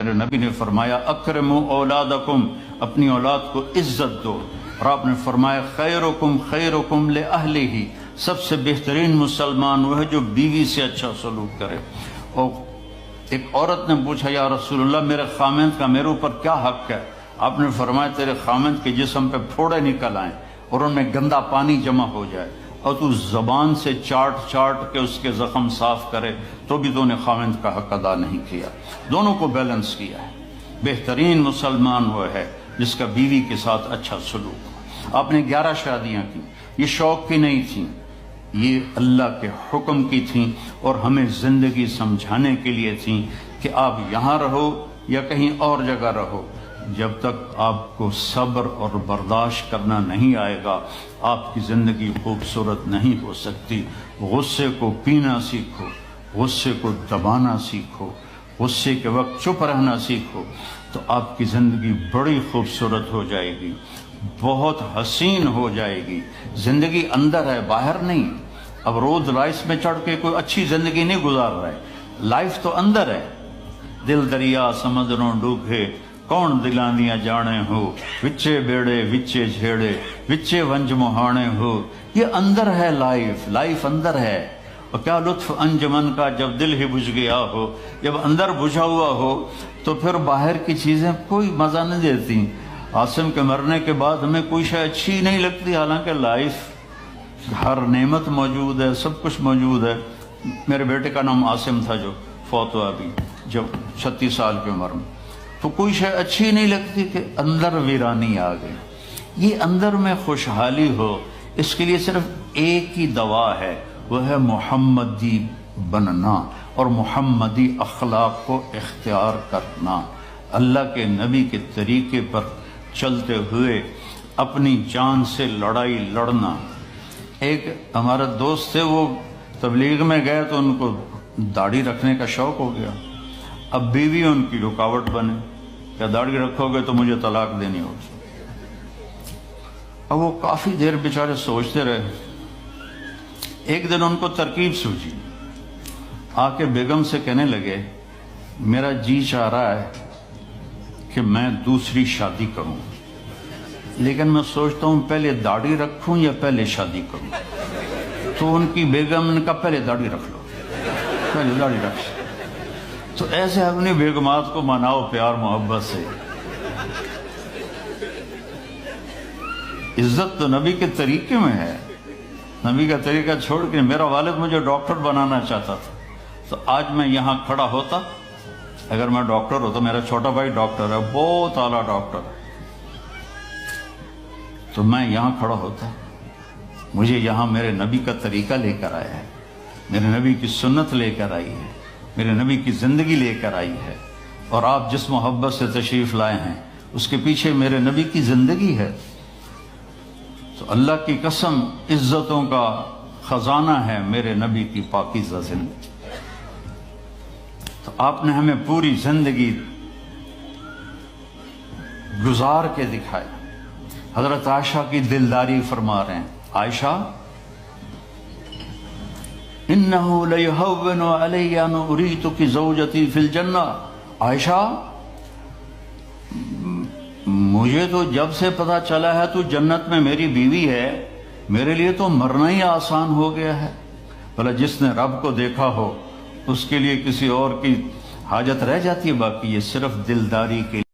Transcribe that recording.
میرے نبی نے فرمایا اکرموا اولادکم، اپنی اولاد کو عزت دو، اور آپ نے فرمایا خیرکم خیرکم لأہلہ، سب سے بہترین مسلمان وہ ہے جو بیوی سے اچھا سلوک کرے۔ اور ایک عورت نے پوچھا یا رسول اللہ میرے خامند کا میرے اوپر کیا حق ہے؟ آپ نے فرمایا تیرے خامند کے جسم پہ پھوڑے نکل آئیں اور ان میں گندا پانی جمع ہو جائے اور تو زبان سے چاٹ چاٹ کے اس کے زخم صاف کرے تو بھی تو نے خامند کا حق ادا نہیں کیا۔ دونوں کو بیلنس کیا ہے۔ بہترین مسلمان وہ ہے جس کا بیوی کے ساتھ اچھا سلوک ہو۔ آپ نے 11 شادیاں کی، یہ شوق کی نہیں تھیں، یہ اللہ کے حکم کی تھیں اور ہمیں زندگی سمجھانے کے لیے تھیں کہ آپ یہاں رہو یا کہیں اور جگہ رہو، جب تک آپ کو صبر اور برداشت کرنا نہیں آئے گا آپ کی زندگی خوبصورت نہیں ہو سکتی۔ غصے کو پینا سیکھو، غصے کو دبانا سیکھو، غصے کے وقت چپ رہنا سیکھو تو آپ کی زندگی بڑی خوبصورت ہو جائے گی، بہت حسین ہو جائے گی۔ زندگی اندر ہے، باہر نہیں۔ اب رولز رائس میں چڑھ کے کوئی اچھی زندگی نہیں گزار رہا ہے، لائف تو اندر ہے۔ دل دریا سمندروں ڈوبے کون دلاں دیاں جانے ہو، وچے بیڑے وچے جھیڑے وچے ونج مہانے ہو، یہ اندر ہے لائف اندر ہے۔ اور کیا لطف انجمن کا جب دل ہی بجھ گیا ہو، جب اندر بجھا ہوا ہو تو پھر باہر کی چیزیں کوئی مزہ نہیں دیتی۔ عاصم کے مرنے کے بعد ہمیں کوئی شے اچھی نہیں لگتی، حالانکہ لائف ہر نعمت موجود ہے، سب کچھ موجود ہے۔ میرے بیٹے کا نام عاصم تھا جو فوت ہوا ابھی جب 36 سال کی عمر میں، تو کوئی شے اچھی نہیں لگتی کہ اندر ویرانی آ گئی۔ یہ اندر میں خوشحالی ہو، اس کے لیے صرف ایک ہی دوا ہے، وہ ہے محمدی بننا اور محمدی اخلاق کو اختیار کرنا، اللہ کے نبی کے طریقے پر چلتے ہوئے اپنی جان سے لڑائی لڑنا۔ ایک ہمارا دوست تھے، وہ تبلیغ میں گئے تو ان کو داڑھی رکھنے کا شوق ہو گیا، اب بیوی ان کی رکاوٹ بنے، کیا داڑھی رکھو گے تو مجھے طلاق دینی ہوگی۔ اب وہ کافی دیر بیچارے سوچتے رہے، ایک دن ان کو ترکیب سوچی، آ کے بیگم سے کہنے لگے میرا جی چاہ رہا ہے کہ میں دوسری شادی کروں، لیکن میں سوچتا ہوں پہلے داڑھی رکھوں یا پہلے شادی کروں۔ تو ان کی بیگم نے کہا پہلے داڑھی رکھ لو، پہلے داڑھی رکھ۔ تو ایسے اپنی بیگمات کو مناؤ پیار محبت سے۔ عزت تو نبی کے طریقے میں ہے، نبی کا طریقہ چھوڑ کے میرا والد مجھے ڈاکٹر بنانا چاہتا تھا تو آج میں یہاں کھڑا ہوتا، اگر میں ڈاکٹر ہوتا، میرا چھوٹا بھائی ڈاکٹر ہے، بہت اعلیٰ ڈاکٹر ہے، تو میں یہاں کھڑا ہوتا۔ مجھے یہاں میرے نبی کا طریقہ لے کر آیا ہے، میرے نبی کی سنت لے کر آئی ہے، میرے نبی کی زندگی لے کر آئی ہے، اور آپ جس محبت سے تشریف لائے ہیں اس کے پیچھے میرے نبی کی زندگی ہے۔ تو اللہ کی قسم عزتوں کا خزانہ ہے میرے نبی کی پاکیزہ زندگی۔ تو آپ نے ہمیں پوری زندگی گزار کے دکھایا۔ حضرت عائشہ کی دلداری فرما رہے ہیں، عائشہ انہو لیہون علی ان اریتک زوجتی فی الجنہ، عائشہ مجھے تو جب سے پتا چلا ہے تو جنت میں میری بیوی ہے، میرے لیے تو مرنا ہی آسان ہو گیا ہے۔ بھلا جس نے رب کو دیکھا ہو اس کے لیے کسی اور کی حاجت رہ جاتی ہے؟ باقی یہ صرف دلداری کے